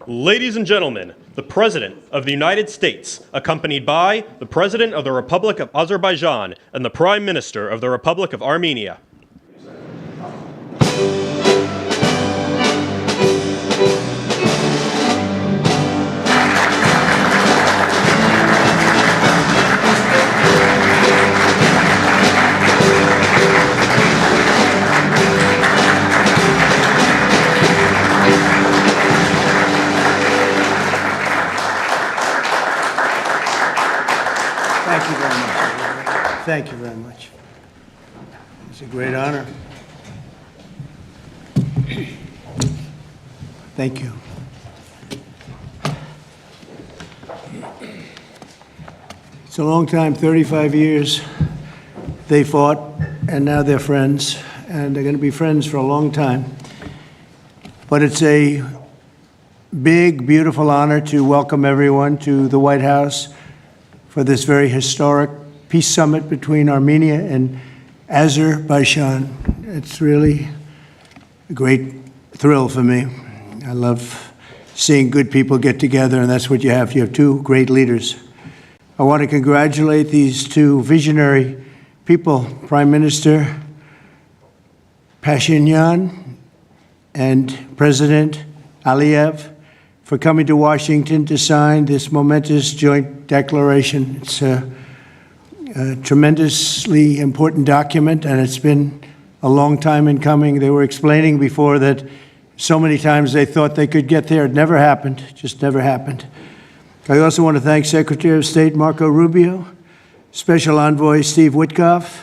Ladies and gentlemen, the President of the United States, accompanied by the President of the Republic of Azerbaijan and the Prime Minister of the Republic of Armenia. Thank you very much. Thank you very much. It's a great honor. Thank you. It's a long time, 35 years they fought, and now they're friends, and they're going to be friends for a long time. But it's a big, beautiful honor to welcome everyone to the White House for this very historic peace summit between Armenia and Azerbaijan. It's really a great thrill for me. I love seeing good people get together, and that's what you have. You have two great leaders. I want to congratulate these two visionary people, Prime Minister Pashinyan and President Aliyev, for coming to Washington to sign this momentous joint declaration. It's a tremendously important document, and it's been a long time in coming. They were explaining before that so many times they thought they could get there. It never happened, just never happened. I also want to thank Secretary of State Marco Rubio, Special Envoy Steve Witkoff,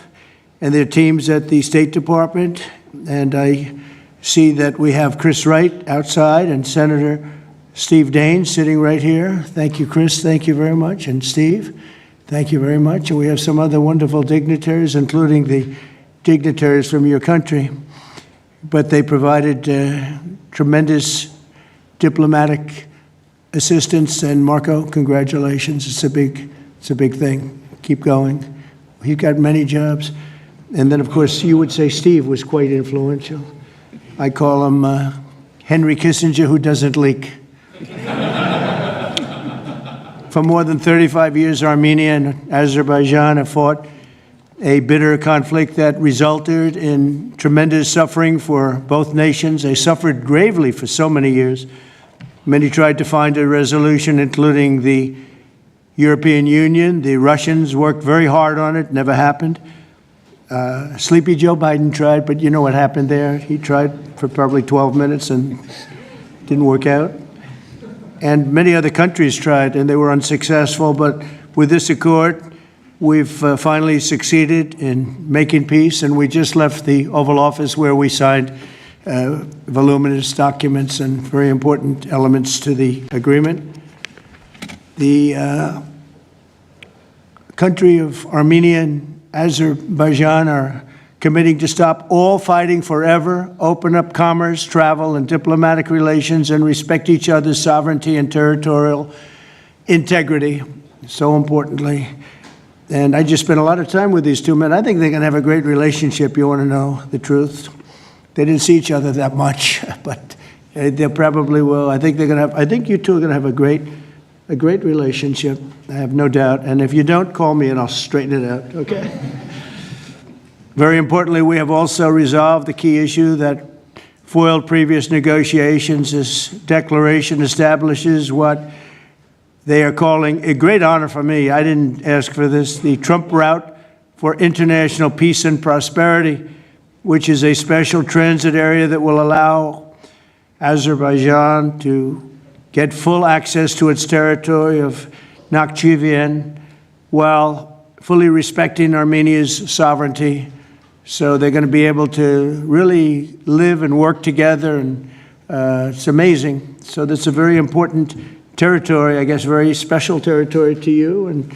and their teams at the State Department. And I see that we have Chris Wright outside and Senator Steve Daines sitting right here. Thank you, Chris. Thank you very much. And Steve, thank you very much. And we have some other wonderful dignitaries, including the dignitaries from your country. But they provided tremendous diplomatic assistance. And Marco, congratulations. It's a big thing. Keep going. You've got many jobs. And then, of course, you would say Steve was quite influential. I call him Henry Kissinger, who doesn't leak. For more than 35 years, Armenia and Azerbaijan have fought a bitter conflict that resulted in tremendous suffering for both nations. They suffered gravely for so many years. Many tried to find a resolution, including the European Union. The Russians worked very hard on it, never happened. Sleepy Joe Biden tried, but you know what happened there. He tried for probably 12 minutes and didn't work out. And many other countries tried, and they were unsuccessful. But with this accord, we've finally succeeded in making peace, and we just left the Oval Office where we signed voluminous documents and very important elements to the agreement. The country of Armenia and Azerbaijan are committing to stop all fighting forever, open up commerce, travel, and diplomatic relations, and respect each other's sovereignty and territorial integrity, so importantly. And I just spent a lot of time with these two men. I think they're going to have a great relationship. You want to know the truth? They didn't see each other that much, but they probably will. I think you two are going to have a great relationship. I have no doubt. And if you don't, call me and I'll straighten it out, okay? Very importantly, we have also resolved the key issue that foiled previous negotiations. This declaration establishes what they are calling a great honor for me. I didn't ask for this. The Trump route for international peace and prosperity, which is a special transit area that will allow Azerbaijan to get full access to its territory of Nakhchivan while fully respecting Armenia's sovereignty. So they're going to be able to really live and work together, and it's amazing. So that's a very important territory, I guess, very special territory to you, and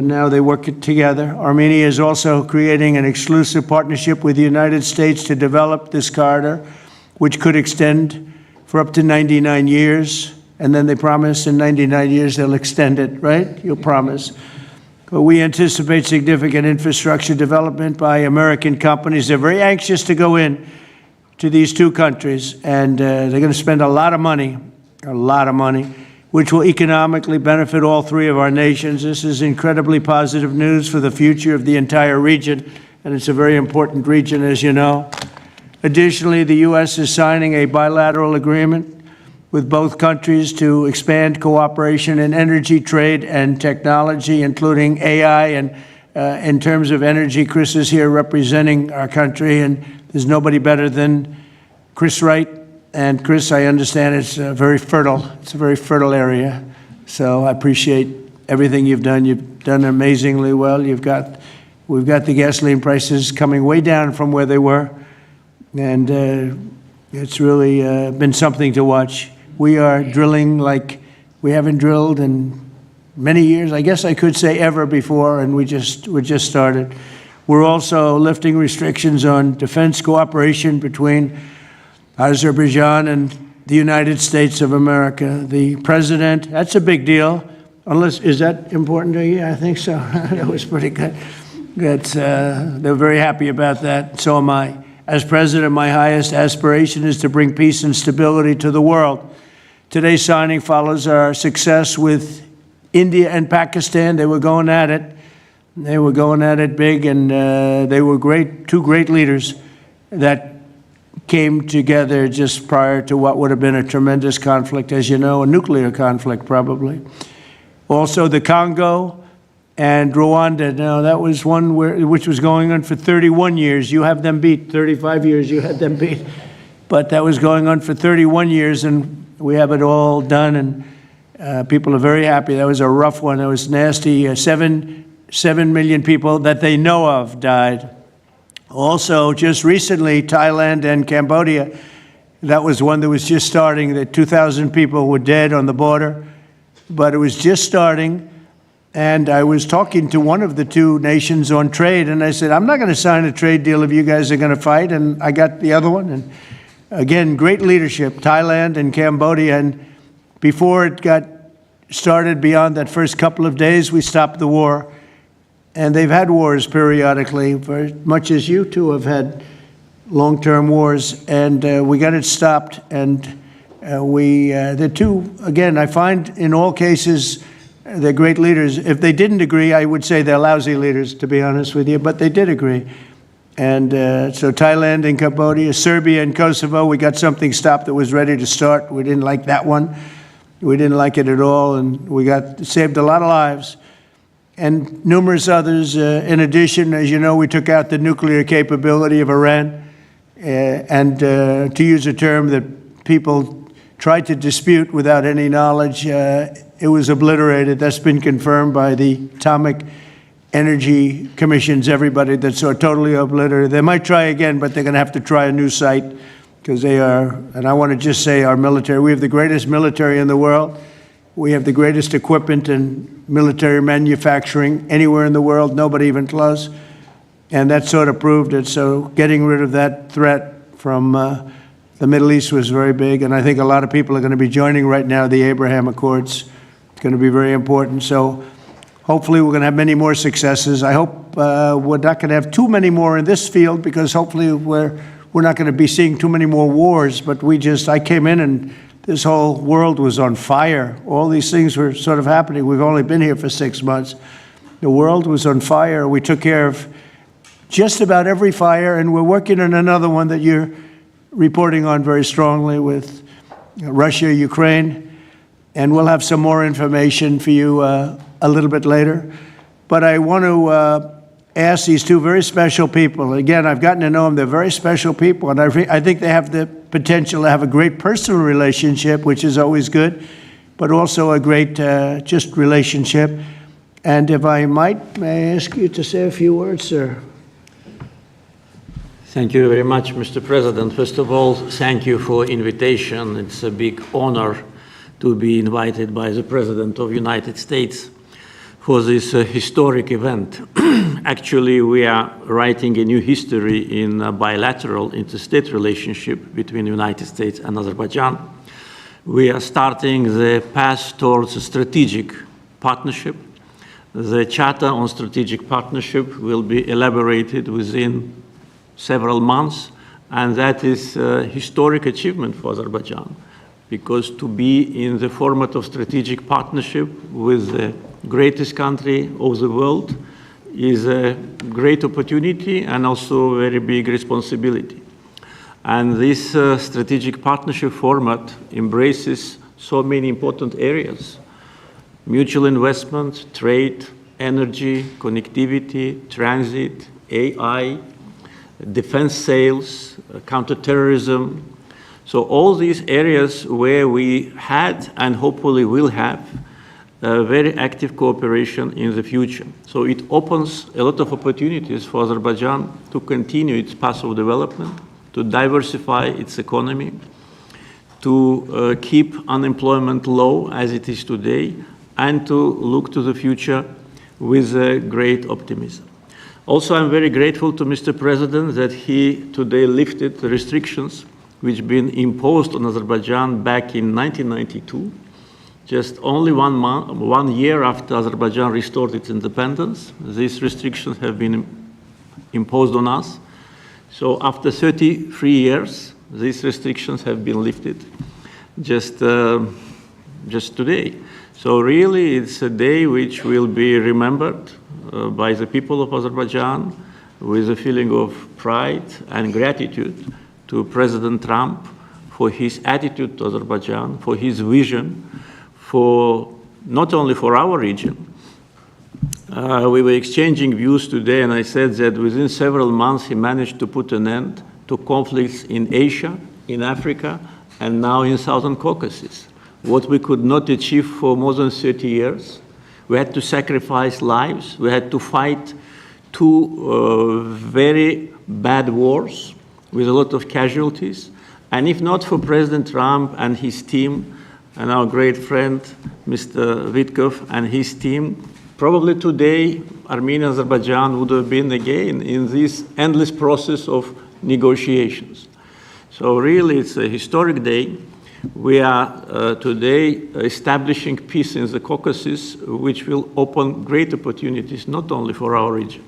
now they work together. Armenia is also creating an exclusive partnership with the United States to develop this corridor, which could extend for up to 99 years. And then they promise in 99 years they'll extend it, right? You'll promise. But we anticipate significant infrastructure development by American companies. They're very anxious to go in to these two countries, and they're going to spend a lot of money. a lot of money, which will economically benefit all three of our nations. This is incredibly positive news for the future of the entire region, and it's a very important region, as you know. Additionally, the U.S. is signing a bilateral agreement with both countries to expand cooperation in energy, trade, and technology, including AI. And in terms of energy, Chris is here representing our country, and there's nobody better than Chris Wright. And Chris, I understand it's very fertile. It's a very fertile area. So I appreciate everything you've done. You've done amazingly well. We've got the gasoline prices coming way down from where they were. And it's really been something to watch. We are drilling like we haven't drilled in many years. I guess I could say ever before, and we just started. We're also lifting restrictions on defense cooperation between Azerbaijan and the United States of America. The president, that's a big deal. Is that important to you? I think so. That was pretty good. They're very happy about that. So am I. As president, my highest aspiration is to bring peace and stability to the world. Today's signing follows our success with India and Pakistan. They were going at it. They were going at it big, and they were great, two great leaders that came together just prior to what would have been a tremendous conflict, as you know, a nuclear conflict probably. Also, the Congo and Rwanda. Now, that was one which was going on for 31 years. You have them beat. 35 years you had them beat. But that was going on for 31 years, and we have it all done, and people are very happy. That was a rough one. That was nasty. 7 million people that they know of died. Also, just recently, Thailand and Cambodia, that was one that was just starting. That 2,000 people were dead on the border, but it was just starting. And I was talking to one of the two nations on trade, and I said, I'm not going to sign a trade deal if you guys are going to fight. And I got the other one. And again, great leadership, Thailand and Cambodia. And before it got started, beyond that first couple of days, we stopped the war. And they've had wars periodically, very much as you two have had long-term wars. And we got it stopped. And the two, again, I find in all cases, they're great leaders. If they didn't agree, I would say they're lousy leaders, to be honest with you. But they did agree. And so Thailand and Cambodia, Serbia and Kosovo, we got something stopped that was ready to start. We didn't like that one. We didn't like it at all. And we saved a lot of lives. And numerous others. In addition, as you know, we took out the nuclear capability of Iran. And to use a term that people tried to dispute without any knowledge, it was obliterated. That's been confirmed by the Atomic Energy Commissions, everybody, that's totally obliterated. They might try again, but they're going to have to try a new site because they are, and I want to just say our military, we have the greatest military in the world. We have the greatest equipment and military manufacturing anywhere in the world, nobody even close. And that sort of proved it. So getting rid of that threat from the Middle East was very big. And I think a lot of people are going to be joining right now the Abraham Accords. It's going to be very important. So hopefully we're going to have many more successes. I hope we're not going to have too many more in this field because hopefully we're not going to be seeing too many more wars. But I came in and this whole world was on fire. All these things were sort of happening. We've only been here for 6 months. The world was on fire. We took care of just about every fire, and we're working on another one that you're reporting on very strongly with Russia, Ukraine, and we'll have some more information for you a little bit later. But I want to ask these two very special people. Again, I've gotten to know them. They're very special people, and I think they have the potential to have a great personal relationship, which is always good, but also a great just relationship. And if I might, may I ask you to say a few words, sir? Thank you very much, Mr. President. First of all, thank you for invitation. It's a big honor to be invited by the President of the United States for this historic event. Actually, we are writing a new history in a bilateral interstate relationship between the United States and Azerbaijan. We are starting the path towards a strategic partnership. The Charter on Strategic Partnership will be elaborated within several months, and that is a historic achievement for Azerbaijan. because to be in the format of strategic partnership with the greatest country of the world is a great opportunity and also a very big responsibility. And this strategic partnership format embraces so many important areas: mutual investment, trade, energy, connectivity, transit, AI, defense sales, counterterrorism. So all these areas where we had and hopefully will have very active cooperation in the future. So it opens a lot of opportunities for Azerbaijan to continue its path of development, to diversify its economy, to keep unemployment low as it is today, and to look to the future with great optimism. Also, I'm very grateful to Mr. President that he today lifted the restrictions which have been imposed on Azerbaijan back in 1992, just only 1 year after Azerbaijan restored its independence. These restrictions have been imposed on us. So after 33 years, these restrictions have been lifted just today. So really, it's a day which will be remembered by the people of Azerbaijan with a feeling of pride and gratitude to President Trump for his attitude to Azerbaijan, for his vision, for not only for our region. We were exchanging views today, and I said that within several months he managed to put an end to conflicts in Asia, in Africa, and now in Southern Caucasus. What we could not achieve for more than 30 years. We had to sacrifice lives. We had to fight two very bad wars with a lot of casualties. And if not for President Trump and his team, and our great friend, Mr. Witkov and his team, probably today, Armenia and Azerbaijan would have been again in this endless process of negotiations. So really, it's a historic day. We are today establishing peace in the Caucasus, which will open great opportunities, not only for our region.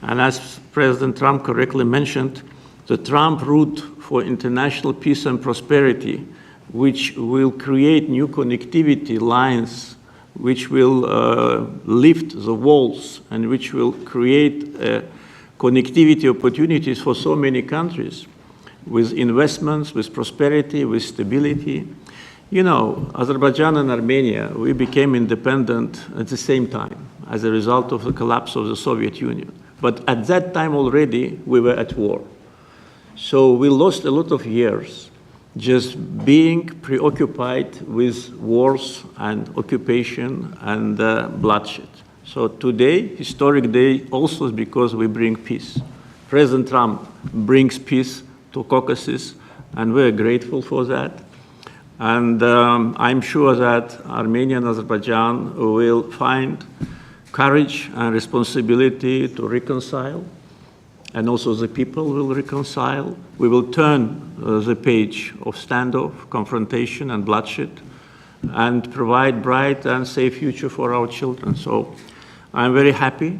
And as President Trump correctly mentioned, the Trump route for international peace and prosperity, which will create new connectivity lines, which will lift the walls, and which will create connectivity opportunities for so many countries, with investments, with prosperity, with stability. You know, Azerbaijan and Armenia, we became independent at the same time as a result of the collapse of the Soviet Union. But at that time already, we were at war. So we lost a lot of years just being preoccupied with wars and occupation and bloodshed. So today, historic day, also is because we bring peace. President Trump brings peace to Caucasus, and we're grateful for that. And I'm sure that Armenia and Azerbaijan will find courage and responsibility to reconcile, and also the people will reconcile. We will turn the page of standoff, confrontation, and bloodshed, and provide bright and safe future for our children. So I'm very happy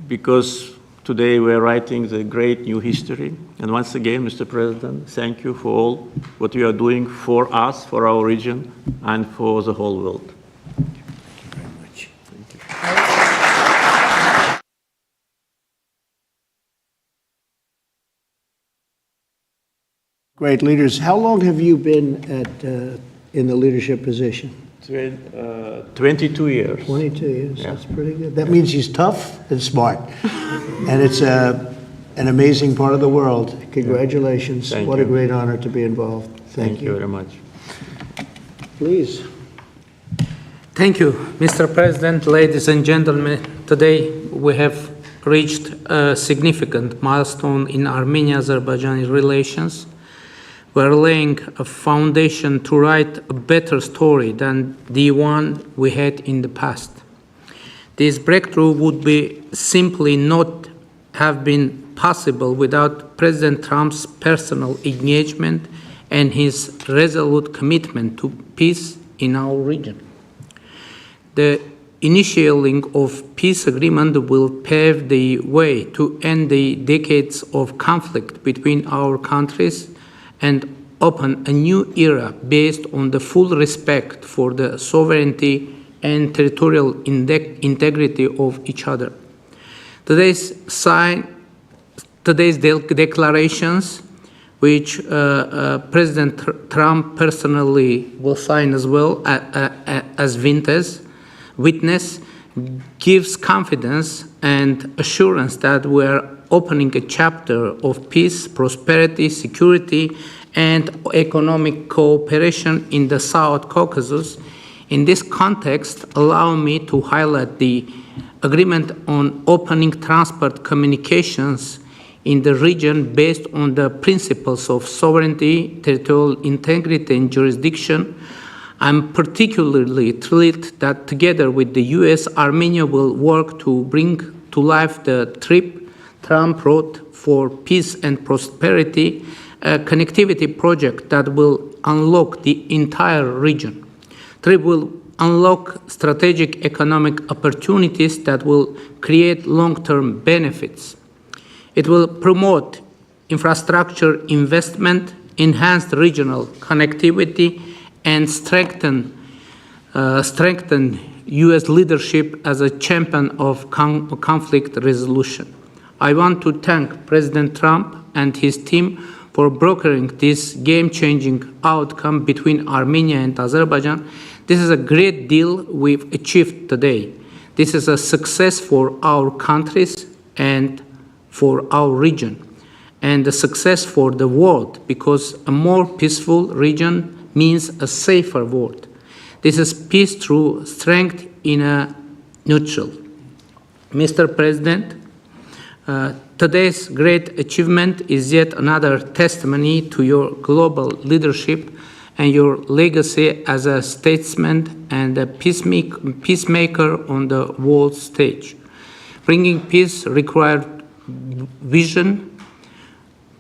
because today we're writing the great new history. And once again, Mr. President, thank you for all what you are doing for us, for our region, and for the whole world. Thank you very much. Thank you. Great leaders. How long have you been in the leadership position? 22 years. 22 years. Yeah. That's pretty good. That means he's tough and smart. And it's an amazing part of the world. Congratulations. Thank What you. a great honor to be involved. Thank you very much. Please. Thank you, Mr. President, ladies and gentlemen. Today we have reached a significant milestone in Armenia-Azerbaijani relations. We're laying a foundation to write a better story than the one we had in the past. This breakthrough would be simply not have been possible without President Trump's personal engagement and his resolute commitment to peace in our region. The initiating of peace agreement will pave the way to end the decades of conflict between our countries and open a new era based on the full respect for the sovereignty and territorial integrity of each other. Today's declarations, which President Trump personally will sign as well as witness, gives confidence and assurance that we are opening a chapter of peace, prosperity, security, and economic cooperation in the South Caucasus. In this context, allow me to highlight the agreement on opening transport communications in the region based on the principles of sovereignty, territorial integrity, and jurisdiction. I'm particularly thrilled that together with the US, Armenia will work to bring to life the TRIP, Trump Road for Peace and Prosperity, a connectivity project that will unlock the entire region. TRIP will unlock strategic economic opportunities that will create long-term benefits. It will promote infrastructure investment, enhance regional connectivity, and strengthen U.S. leadership as a champion of conflict resolution. I want to thank President Trump and his team for brokering this game-changing outcome between Armenia and Azerbaijan. This is a great deal we've achieved today. This is a success for our countries and for our region, and a success for the world, because a more peaceful region means a safer world. This is peace through strength in a neutral. Mr. President, today's great achievement is yet another testimony to your global leadership and your legacy as a statesman and a peacemaker on the world stage. Bringing peace required vision,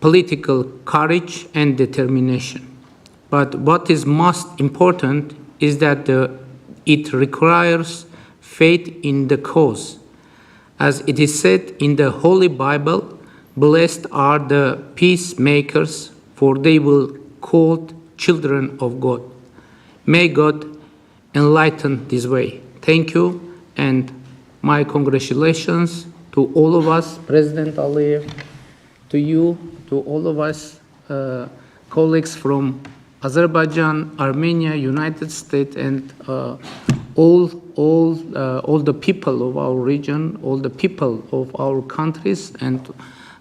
political courage, and determination. But what is most important is that it requires faith in the cause. As it is said in the Holy Bible, blessed are the peacemakers, for they will be called children of God. May God enlighten this way. Thank you, and my congratulations to all of us, President Aliyev, to you, to all of us, colleagues from Azerbaijan, Armenia, United States, and all the people of our region, all the people of our countries, and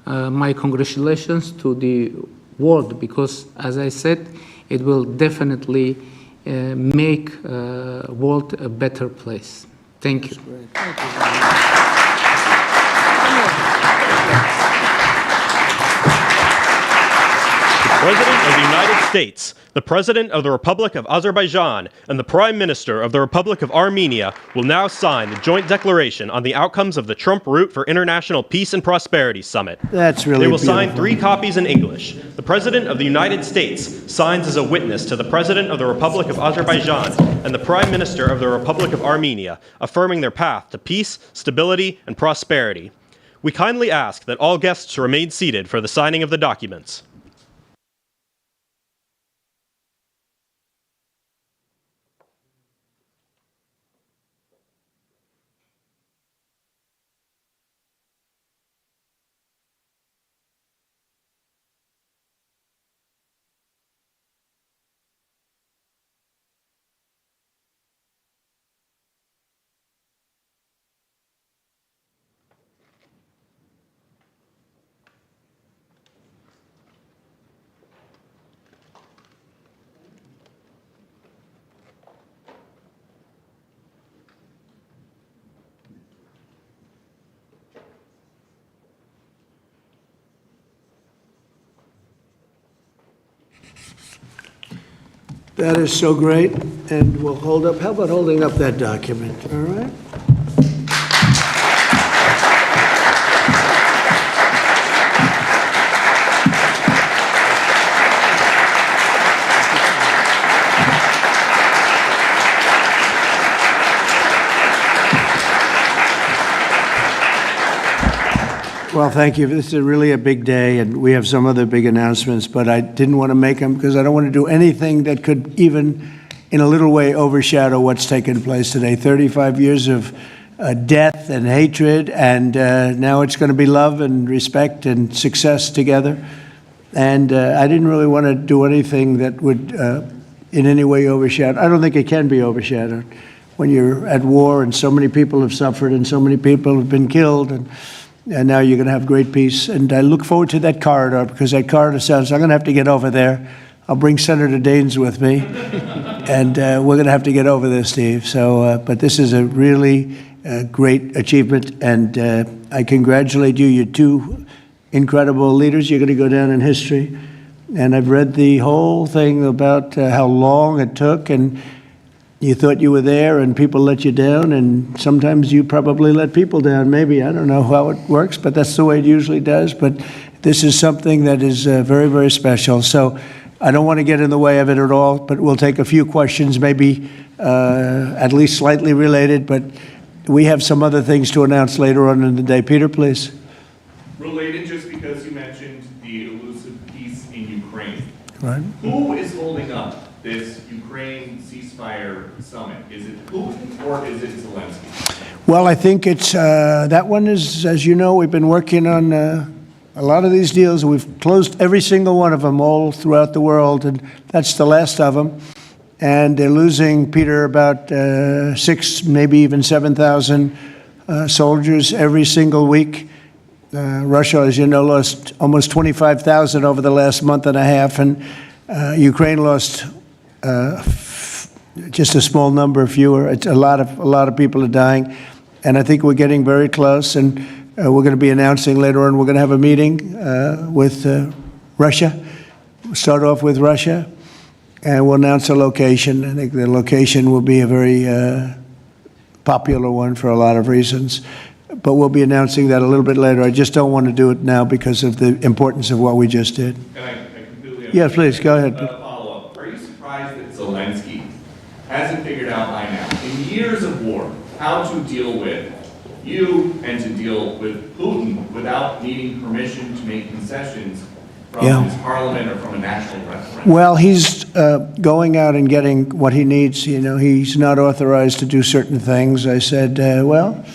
my congratulations to the world, because, as I said, it will definitely make world a better place. Thank you. President of the United States, the President of the Republic of Azerbaijan, and the Prime Minister of the Republic of Armenia will now sign the joint declaration on the outcomes of the Trump Route for International Peace and Prosperity Summit. That's really They will beautiful. sign 3 copies in English. The President of the United States signs as a witness to the President of the Republic of Azerbaijan and the Prime Minister of the Republic of Armenia, affirming their path to peace, stability, and prosperity. We kindly ask that all guests remain seated for the signing of the documents. That is so great, and we'll hold up, how about holding up that document, all right? Well, thank you. This is really a big day, and we have some other big announcements, but I didn't want to make them because I don't want to do anything that could even in a little way overshadow what's taken place today. 35 years of death and hatred, and now it's going to be love and respect and success together. And I didn't really want to do anything that would in any way overshadow. I don't think it can be overshadowed when you're at war and so many people have suffered and so many people have been killed, and now you're going to have great peace. And I look forward to that corridor, because that corridor sounds, I'm going to have to get over there. I'll bring Senator Daines with me, and we're going to have to get over there, Steve. So, but this is a really great achievement, and I congratulate you. You're two incredible leaders. You're going to go down in history. And I've read the whole thing about how long it took, and you thought you were there and people let you down, and sometimes you probably let people down. Maybe, I don't know how it works, but that's the way it usually does. But this is something that is very, very special. So I don't want to get in the way of it at all, but we'll take a few questions, maybe at least slightly related, but we have some other things to announce later on in the day. Peter, please. Related, just because you mentioned the elusive peace in Ukraine. Right. Who is holding up this Ukraine ceasefire summit? Is it Putin or is it Zelensky? Well, I think it's that one is, as you know, we've been working on a lot of these deals. We've closed every single one of them all throughout the world, and that's the last of them. And they're losing, Peter, about 6, maybe even 7,000 soldiers every single week. Russia, as you know, lost almost 25,000 over the last month and a half, and Ukraine lost just a small number, fewer. It's a lot of people are dying, and I think we're getting very close. And we're going to be announcing later on. We're going to have a meeting with Russia. We'll start off with Russia, and we'll announce a location. I think the location will be a very popular one for a lot of reasons. But we'll be announcing that a little bit later. I just don't want to do it now because of the importance of what we just did. And I completely understand. Yeah, please, go ahead. Follow-up. Are you surprised that Zelensky hasn't figured out by now, in years of war, how to deal with you and to deal with Putin without needing permission to make concessions from his parliament or from a national referendum? Well, he's going out and getting what he needs. You know, he's not authorized to do certain things. I said, well,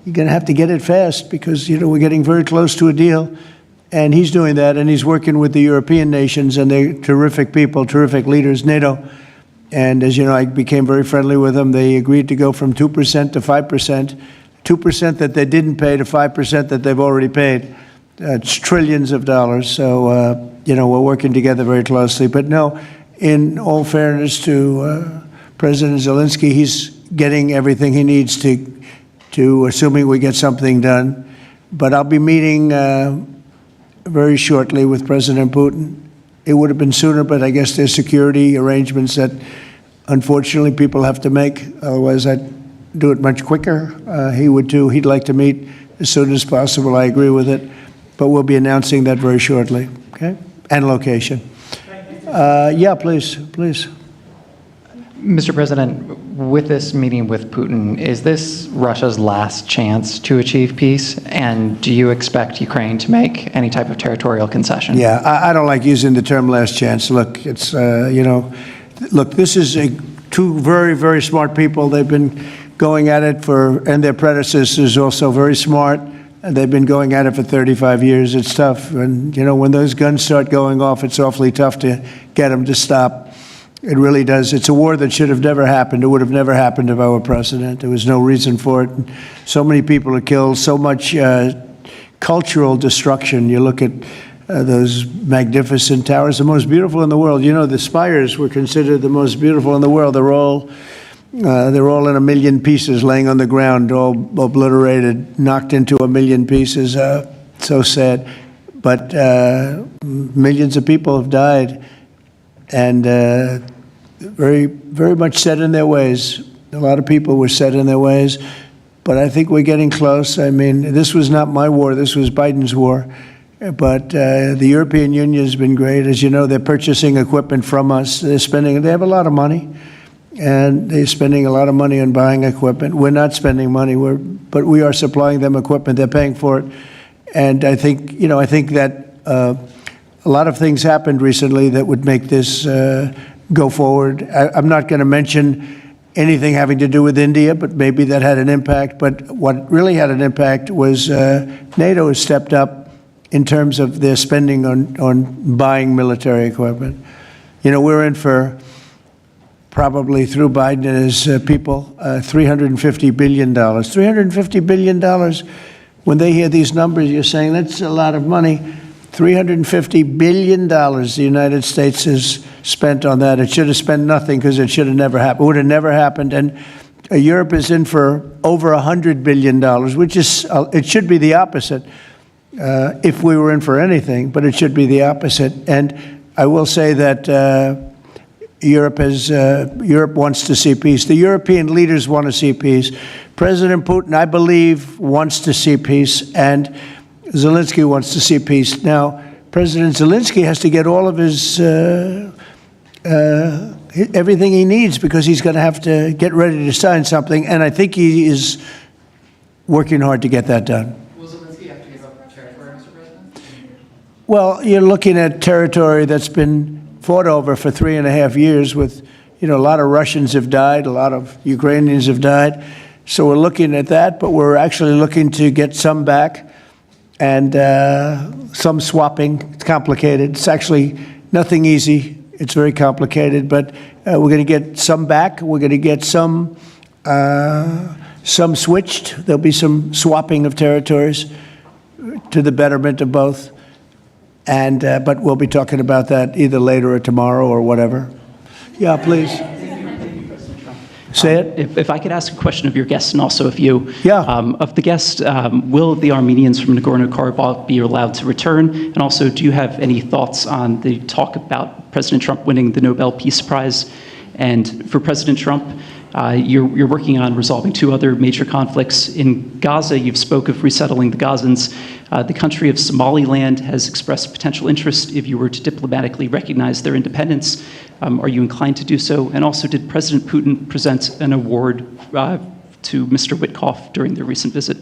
you're going to have to get it fast because, you know, we're getting very close to a deal. And he's doing that, and he's working with the European nations, and they're terrific people, terrific leaders, NATO. And as you know, I became very friendly with them. They agreed to go from 2% to 5%, 2% that they didn't pay to 5% that they've already paid. It's trillions of dollars. So, you know, we're working together very closely. But no, in all fairness to President Zelensky, he's getting everything he needs to assuming we get something done. But I'll be meeting very shortly with President Putin. It would have been sooner, but I guess there's security arrangements that unfortunately people have to make. Otherwise, I'd do it much quicker. He would too. He'd like to meet as soon as possible. I agree with it. But we'll be announcing that very shortly, okay? And location. Yeah, please. Mr. President, with this meeting with Putin, is this Russia's last chance to achieve peace? And do you expect Ukraine to make any type of territorial concession? Yeah, I don't like using the term last chance. Look, it's, you know, look, this is two very, very smart people. They've been going at it and their predecessors also very smart. And they've been going at it for 35 years. It's tough. And, you know, when those guns start going off, it's awfully tough to get them to stop. It really does. It's a war that should have never happened. It would have never happened if I were president. There was no reason for it. So many people are killed, so much cultural destruction. You look at those magnificent towers, the most beautiful in the world. You know, the spires were considered the most beautiful in the world. They're all in a million pieces, laying on the ground, all obliterated, knocked into a million pieces. So sad. But millions of people have died. And very, very much set in their ways. A lot of people were set in their ways, but I think we're getting close. I mean, this was not my war. This was Biden's war. But the European Union has been great. As you know, they're purchasing equipment from us. They have a lot of money, and they're spending a lot of money on buying equipment. We're not spending money, but we are supplying them equipment. They're paying for it. And I think, I think that a lot of things happened recently that would make this go forward. I'm not going to mention anything having to do with India, but maybe that had an impact. But what really had an impact was NATO has stepped up in terms of their spending on buying military equipment. We're in for, probably through Biden and his people, $350 billion. $350 billion. When they hear these numbers, you're saying that's a lot of money. $350 billion the United States has spent on that. It should have spent nothing because it should have never happened. It would have never happened. And Europe is in for over $100 billion, which is, it should be the opposite if we were in for anything, but it should be the opposite. And I will say that Europe wants to see peace. The European leaders want to see peace. President Putin, I believe, wants to see peace, and Zelensky wants to see peace. Now, President Zelensky has to get all of his everything he needs because he's going to have to get ready to sign something, and I think he is working hard to get that done. Will Zelensky have to give up territory, Mr. President? Well, you're looking at territory that's been fought over for 3.5 years with, a lot of Russians have died, a lot of Ukrainians have died. So we're looking at that, but we're actually looking to get some back and some swapping. It's complicated. It's actually nothing easy. It's very complicated, but we're going to get some back. We're going to get some switched. There'll be some swapping of territories to the betterment of both. And but we'll be talking about that either later or tomorrow or whatever. Yeah, please. Say it. If I could ask a question of your guests and also of you. Yeah. Of the guests, will the Armenians from Nagorno-Karabakh be allowed to return? And also, do you have any thoughts on the talk about President Trump winning the Nobel Peace Prize? And for President Trump, you're working on resolving 2 other major conflicts. In Gaza, you've spoke of resettling the Gazans. The country of Somaliland has expressed potential interest if you were to diplomatically recognize their independence. Are you inclined to do so? And also, did President Putin present an award to Mr. Witkoff during their recent visit?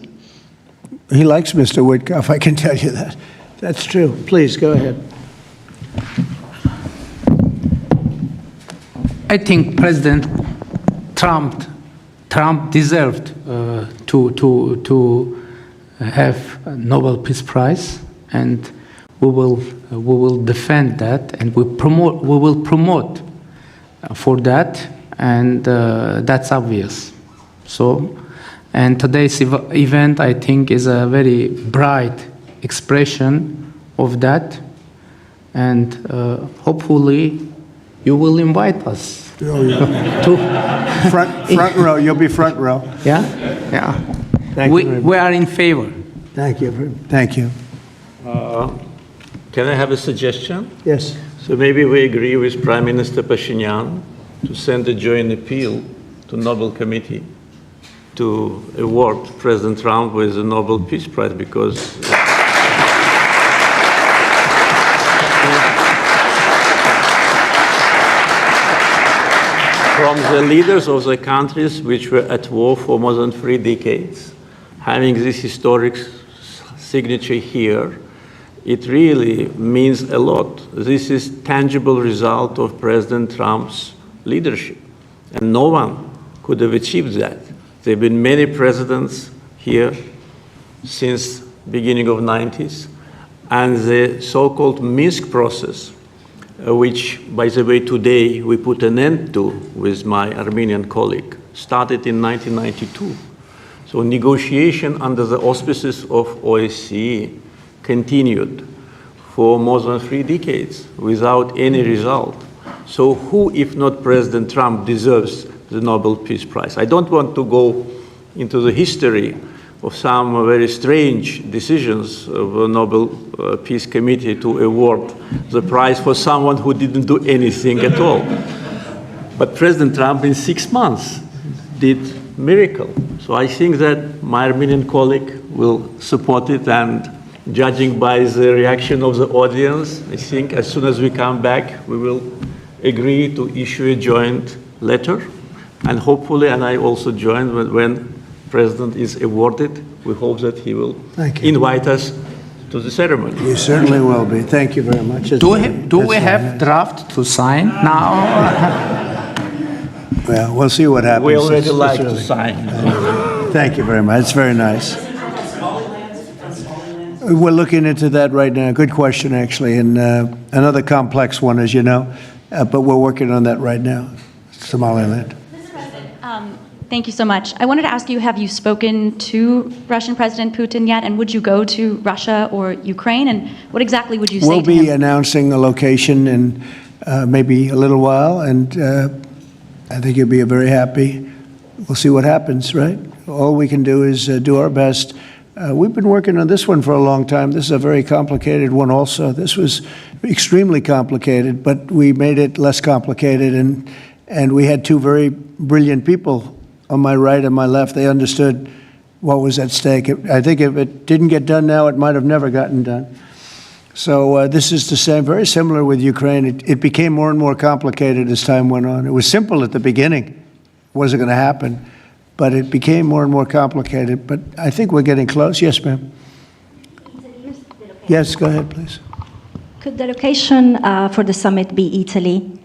He likes Mr. Witkoff, I can tell you that. That's true. Please, go ahead. I think President Trump deserved to have a Nobel Peace Prize, and we will defend that, and we will promote for that, and that's obvious. So, and today's event, I think, is a very bright expression of that, and hopefully you will invite us. To front row, you'll be front row. Yeah, yeah. Thank you very much. We are in favor. Thank you. Thank you. Can I have a suggestion? Yes. So maybe we agree with Prime Minister Pashinyan to send a joint appeal to Nobel Committee to award President Trump with the Nobel Peace Prize, because from the leaders of the countries which were at war for more than 3 decades, having this historic signature here, it really means a lot. This is tangible result of President Trump's leadership, and no one could have achieved that. There have been many presidents here since beginning of 90s, and the so-called Minsk process, which, by the way, today we put an end to with my Armenian colleague, started in 1992. So negotiation under the auspices of OSCE continued for more than 3 decades without any result. So who, if not President Trump, deserves the Nobel Peace Prize? I don't want to go into the history of some very strange decisions of the Nobel Peace Committee to award the prize for someone who didn't do anything at all. But President Trump, in 6 months, did miracle. So I think that my Armenian colleague will support it, and judging by the reaction of the audience, I think as soon as we come back, we will agree to issue a joint letter, and hopefully, and I also join when President is awarded, we hope that he will invite us to the ceremony. You certainly will be. Thank you very much. Do we That's have very nice. draft to sign now? Well, we'll see what happens. We already It's like to really- sign. Thank you very much. It's very nice. We're looking into that right now. Good question, actually, and another complex one, as you know, but we're working on that right now. Somaliland. Thank you so much. I wanted to ask you, have you spoken to Russian President Putin yet? And would you go to Russia or Ukraine? And what exactly would you say We'll to him? be announcing a location in maybe a little while, and I think you'll be very happy. We'll see what happens, right? All we can do is do our best. We've been working on this one for a long time. This is a very complicated one also. This was extremely complicated, but we made it less complicated, and we had two very brilliant people on my right and my left. They understood what was at stake. I think if it didn't get done now, it might have never gotten done. So this is the same, very similar with Ukraine. It became more and more complicated as time went on. It was simple at the beginning. It wasn't going to happen. But it became more and more complicated. But I think we're getting close. Yes, ma'am. Yes, go ahead, please. Could the location for the summit be Italy?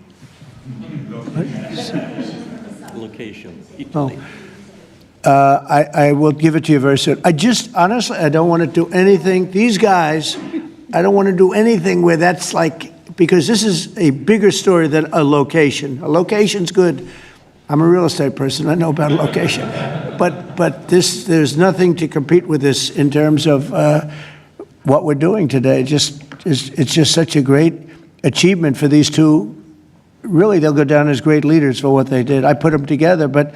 Location, Oh. Italy. I will give it to you very soon. Honestly, I don't want to do anything. These guys, I don't want to do anything where that's like, because this is a bigger story than a location. A location's good. I'm a real estate person. I know about a location. But there's nothing to compete with this in terms of what we're doing today. It's just such a great achievement for these two. Really, they'll go down as great leaders for what they did. I put them together, but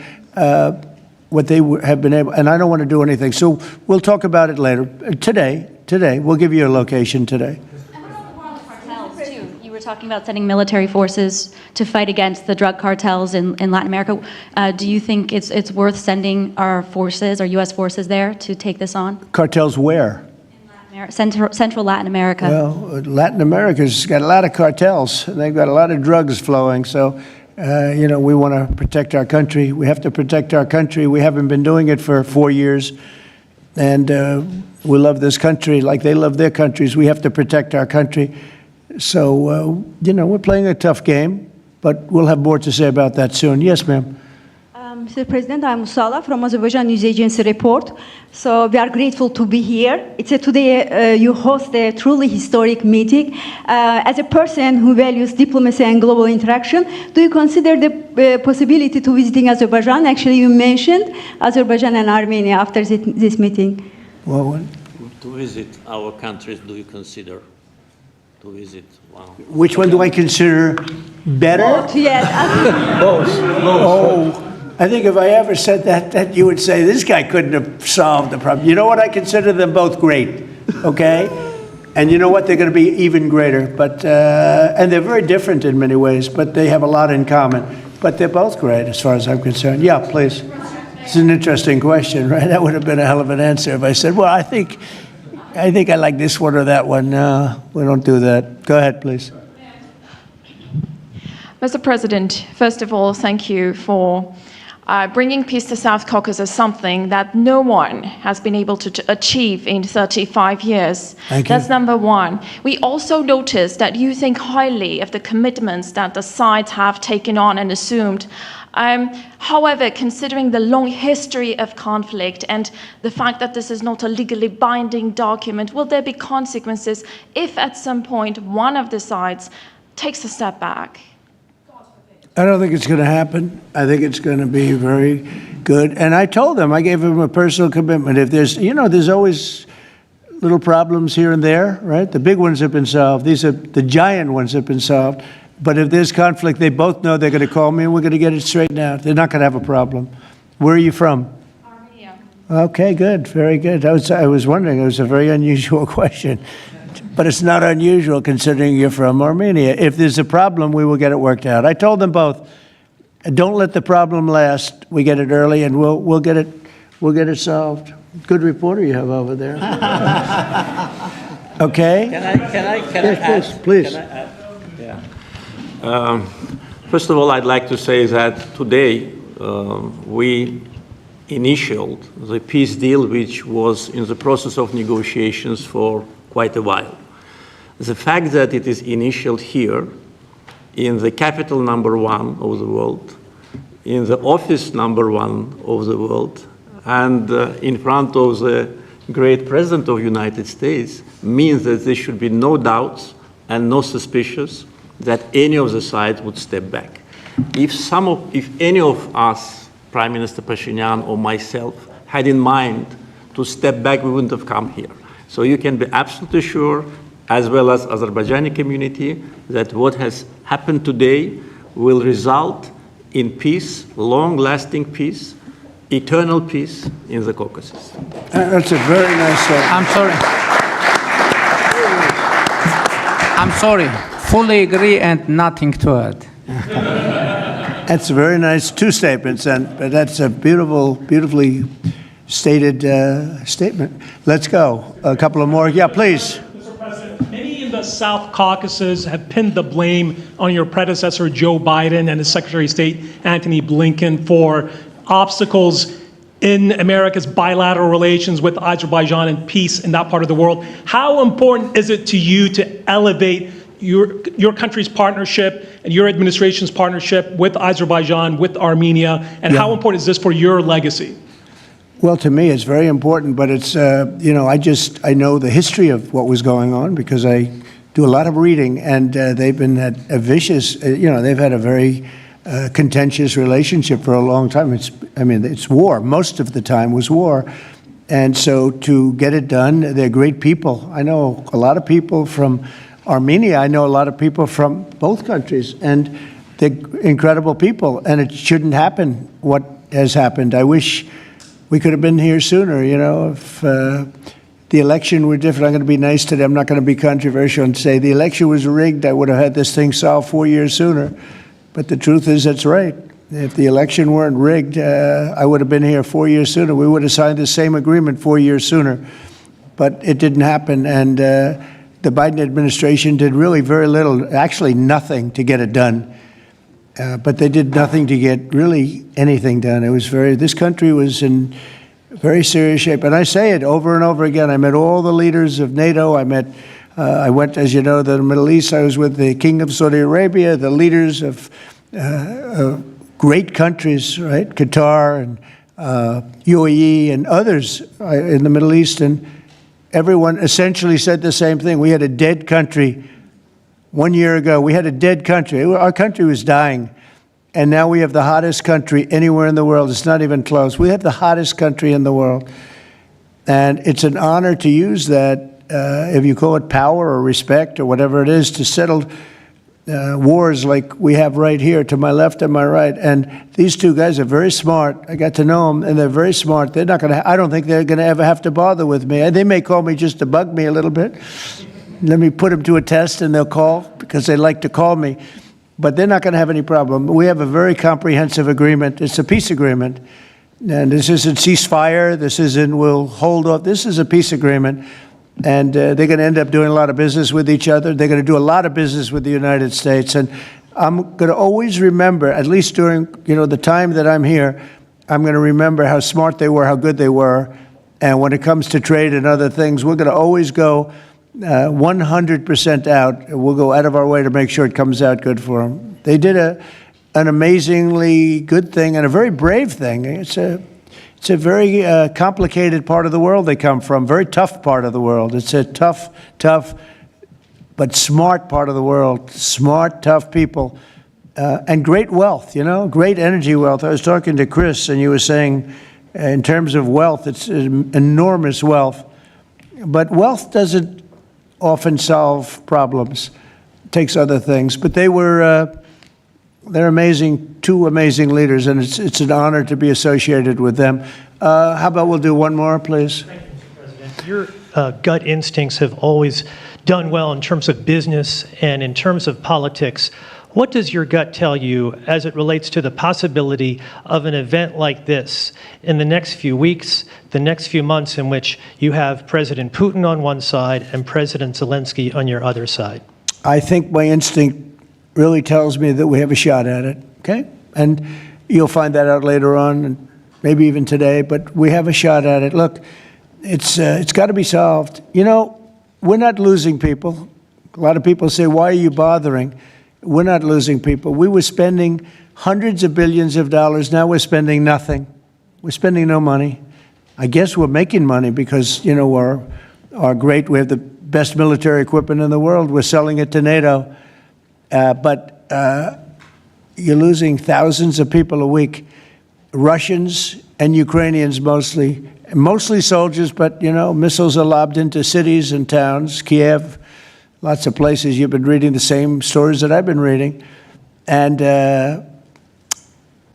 what they have been able, and I don't want to do anything. So we'll talk about it later. Today, we'll give you a location today. And what about the war on the cartels, too? You were talking about sending military forces to fight against the drug cartels in Latin America. Do you think it's worth sending our forces, our U.S. forces there to take this on? Cartels where? Central Latin America. Well, Latin America's got a lot of cartels. They've got a lot of drugs flowing. So, we want to protect our country. We have to protect our country. We haven't been doing it for 4 years. And we love this country like they love their countries. We have to protect our country. So, we're playing a tough game, but we'll have more to say about that soon. Yes, ma'am. Mr. President, I'm Musala from Azerbaijan News Agency Report. So we are grateful to be here. Today you host a truly historic meeting. As a person who values diplomacy and global interaction, do you consider the possibility to visiting Azerbaijan? Actually, you mentioned Azerbaijan and Armenia after this meeting. Well, To visit our countries, do you consider to visit? Wow. which one do I consider better? Yes. Oh, I think if I ever said that you would say, this guy couldn't have solved the problem. You know what? I consider them both great, okay? And you know what? They're going to be even greater. But and they're very different in many ways, but they have a lot in common. But they're both great as far as I'm concerned. Yeah, please. It's an interesting question, right? That would have been a hell of an answer if I said, well, I think I like this one or that one. No, we don't do that. Go ahead, please. Mr. President, first of all, thank you for bringing peace to South Caucasus, something that no one has been able to achieve in 35 years. Thank you. That's number one. We also noticed that you think highly of the commitments that the sides have taken on and assumed. However, considering the long history of conflict and the fact that this is not a legally binding document, will there be consequences if at some point one of the sides takes a step back? I don't think it's going to happen. I think it's going to be very good. And I told them, I gave them a personal commitment. If there's always little problems here and there, right? The big ones have been solved. The giant ones have been solved. But if there's conflict, they both know they're going to call me and we're going to get it straightened out. They're not going to have a problem. Where are you from? Armenia. Okay, good. Very good. I was wondering. It was a very unusual question. But it's not unusual considering you're from Armenia. If there's a problem, we will get it worked out. I told them both, don't let the problem last. We get it early and we'll get it solved. Good reporter you have over there. Okay? Can I Yes, add? please. Can I add? Yeah. First of all, I'd like to say that today we initialed the peace deal, which was in the process of negotiations for quite a while. The fact that it is initialed here, in the capital number 1 of the world, in the office number 1 of the world, and in front of the great President of the United States, means that there should be no doubts and no suspicions that any of the sides would step back. If any of us, Prime Minister Pashinyan or myself, had in mind to step back, we wouldn't have come here. So you can be absolutely sure, as well as Azerbaijani community, that what has happened today will result in peace, long-lasting peace, eternal peace in the Caucasus. That's a very nice statement. I'm sorry. Fully agree and nothing to add. That's a very nice two statements, but that's a beautifully stated statement. Let's go. A couple of more. Yeah, please. Mr. President, many in the South Caucasus have pinned the blame on your predecessor, Joe Biden, and his Secretary of State, Antony Blinken, for obstacles in America's bilateral relations with Azerbaijan and peace in that part of the world. How important is it to you to elevate your country's partnership and your administration's partnership with Azerbaijan, with Armenia, and how important is this for your legacy? Well, to me, it's very important, but it's, I know the history of what was going on because I do a lot of reading, and they've been at a vicious, they've had a very contentious relationship for a long time. It's war. Most of the time was war. And so to get it done, they're great people. I know a lot of people from Armenia. I know a lot of people from both countries, and they're incredible people, and it shouldn't happen what has happened. I wish we could have been here sooner, if the election were different. I'm going to be nice today. I'm not going to be controversial and say the election was rigged. I would have had this thing solved 4 years sooner. But the truth is, that's right. If the election weren't rigged, I would have been here 4 years sooner. We would have signed the same agreement 4 years sooner. But it didn't happen, and the Biden administration did really very little, actually nothing, to get it done. But they did nothing to get really anything done. This country was in very serious shape. And I say it over and over again. I met all the leaders of NATO. I went, as you know, to the Middle East. I was with the King of Saudi Arabia, the leaders of great countries, right? Qatar and UAE and others in the Middle East. And everyone essentially said the same thing. We had a dead country 1 year ago. We had a dead country. Our country was dying. And now we have the hottest country anywhere in the world. It's not even close. We have the hottest country in the world. And it's an honor to use that, if you call it power or respect or whatever it is, to settle wars like we have right here to my left and my right. And these two guys are very smart. I got to know them, and they're very smart. They're not going to, I don't think they're going to ever have to bother with me. They may call me just to bug me a little bit. Let me put them to a test, and they'll call because they like to call me. But they're not going to have any problem. We have a very comprehensive agreement. It's a peace agreement. And this isn't ceasefire. This isn't we'll hold off. This is a peace agreement. And they're going to end up doing a lot of business with each other. They're going to do a lot of business with the United States. And I'm going to always remember, at least during the time that I'm here, I'm going to remember how smart they were, how good they were. And when it comes to trade and other things, we're going to always go 100% out. We'll go out of our way to make sure it comes out good for them. They did an amazingly good thing and a very brave thing. It's a very complicated part of the world they come from, very tough part of the world. It's a tough, but smart part of the world. Smart, tough people, and great wealth, great energy wealth. I was talking to Chris, and you were saying, in terms of wealth, it's enormous wealth. But wealth doesn't often solve problems. It takes other things. But they're amazing, two amazing leaders, and it's an honor to be associated with them. How about we'll do one more, please? Thank you, Mr. President. Your gut instincts have always done well in terms of business and in terms of politics. What does your gut tell you as it relates to the possibility of an event like this in the next few weeks, the next few months, in which you have President Putin on one side and President Zelensky on your other side? I think my instinct really tells me that we have a shot at it, okay? And you'll find that out later on, and maybe even today, but we have a shot at it. Look, it's got to be solved. we're not losing people. A lot of people say, why are you bothering? We're not losing people. We were spending hundreds of billions of dollars. Now we're spending nothing. We're spending no money. I guess we're making money because, you know, we have the best military equipment in the world. We're selling it to NATO. But you're losing thousands of people a week, Russians and Ukrainians mostly soldiers, but, you know, missiles are lobbed into cities and towns, Kiev, lots of places. You've been reading the same stories that I've been reading. And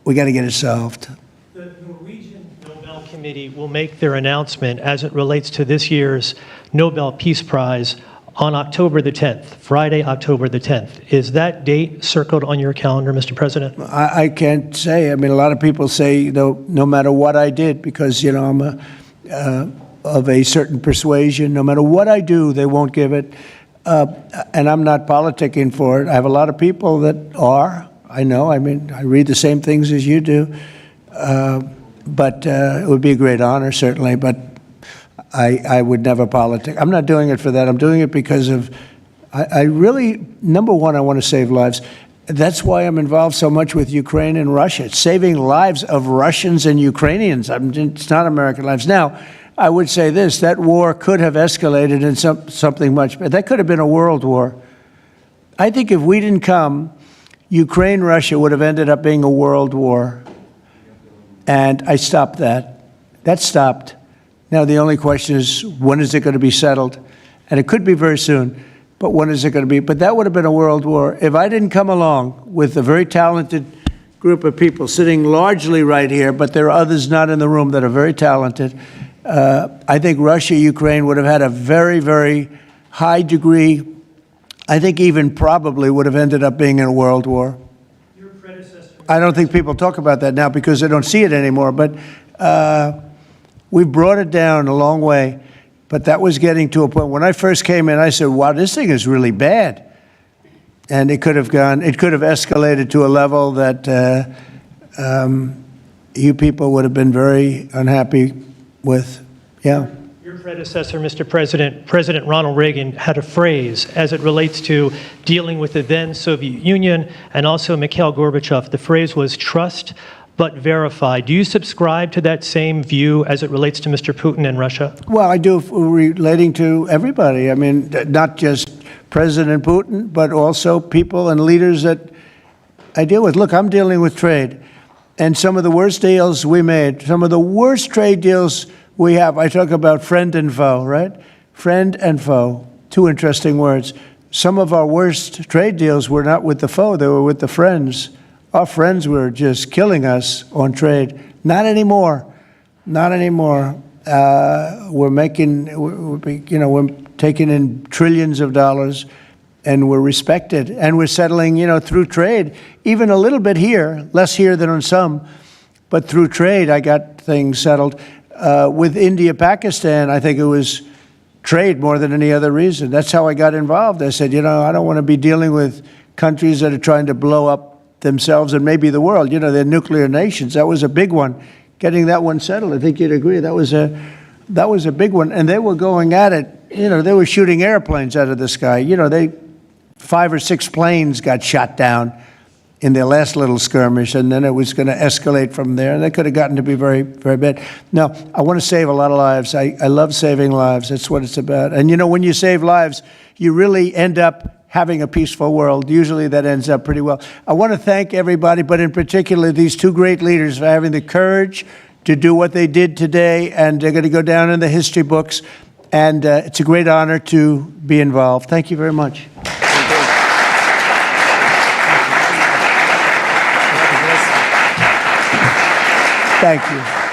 we got to get it solved. The Norwegian Nobel Committee will make their announcement as it relates to this year's Nobel Peace Prize on October the 10th, Friday, October the 10th. Is that date circled on your calendar, Mr. President? I can't say. I mean, a lot of people say, no matter what I did, because, you know, I'm of a certain persuasion, no matter what I do, they won't give it. And I'm not politicking for it. I have a lot of people that are. I know. I mean, I read the same things as you do. But it would be a great honor, certainly. But I would never politic. I'm not doing it for that. I'm doing it because of, I really, number one, I want to save lives. That's why I'm involved so much with Ukraine and Russia. It's saving lives of Russians and Ukrainians. It's not American lives. Now, I would say this, that war could have escalated in something much better. That could have been a world war. I think if we didn't come, Ukraine-Russia would have ended up being a world war. And I stopped that. That stopped. Now, the only question is, when is it going to be settled? And it could be very soon, but when is it going to be? But that would have been a world war. If I didn't come along with a very talented group of people sitting largely right here, but there are others not in the room that are very talented, I think Russia, Ukraine would have had a very, very high degree, I think even probably would have ended up being in a world war. Your predecessor. I don't think people talk about that now because they don't see it anymore, but we've brought it down a long way, but that was getting to a point. When I first came in, I said, wow, this thing is really bad. And it could have escalated to a level that you people would have been very unhappy with. Yeah. Your predecessor, Mr. President, President Ronald Reagan, had a phrase as it relates to dealing with the then Soviet Union and also Mikhail Gorbachev. The phrase was trust but verify. Do you subscribe to that same view as it relates to Mr. Putin and Russia? Well, I do, relating to everybody. I mean, not just President Putin, but also people and leaders that I deal with. Look, I'm dealing with trade. And some of the worst deals we made, some of the worst trade deals we have, I talk about friend and foe, right? Friend and foe, two interesting words. Some of our worst trade deals were not with the foe, they were with the friends. Our friends were just killing us on trade. Not anymore. Not anymore. We're taking in trillions of dollars, and we're respected, and we're settling, through trade, even a little bit here, less here than on some, but through trade, I got things settled. With India, Pakistan, I think it was trade more than any other reason. That's how I got involved. I said, I don't want to be dealing with countries that are trying to blow up themselves and maybe the world. They're nuclear nations. That was a big one. Getting that one settled, I think you'd agree, that was a big one. And they were going at it, they were shooting airplanes out of the sky. 5 or 6 planes got shot down in their last little skirmish, and then it was going to escalate from there. And that could have gotten to be very, very bad. Now, I want to save a lot of lives. I love saving lives. That's what it's about. And when you save lives, you really end up having a peaceful world. Usually that ends up pretty well. I want to thank everybody, but in particular these two great leaders for having the courage to do what they did today, and they're going to go down in the history books. And it's a great honor to be involved. Thank you very much. Thank you.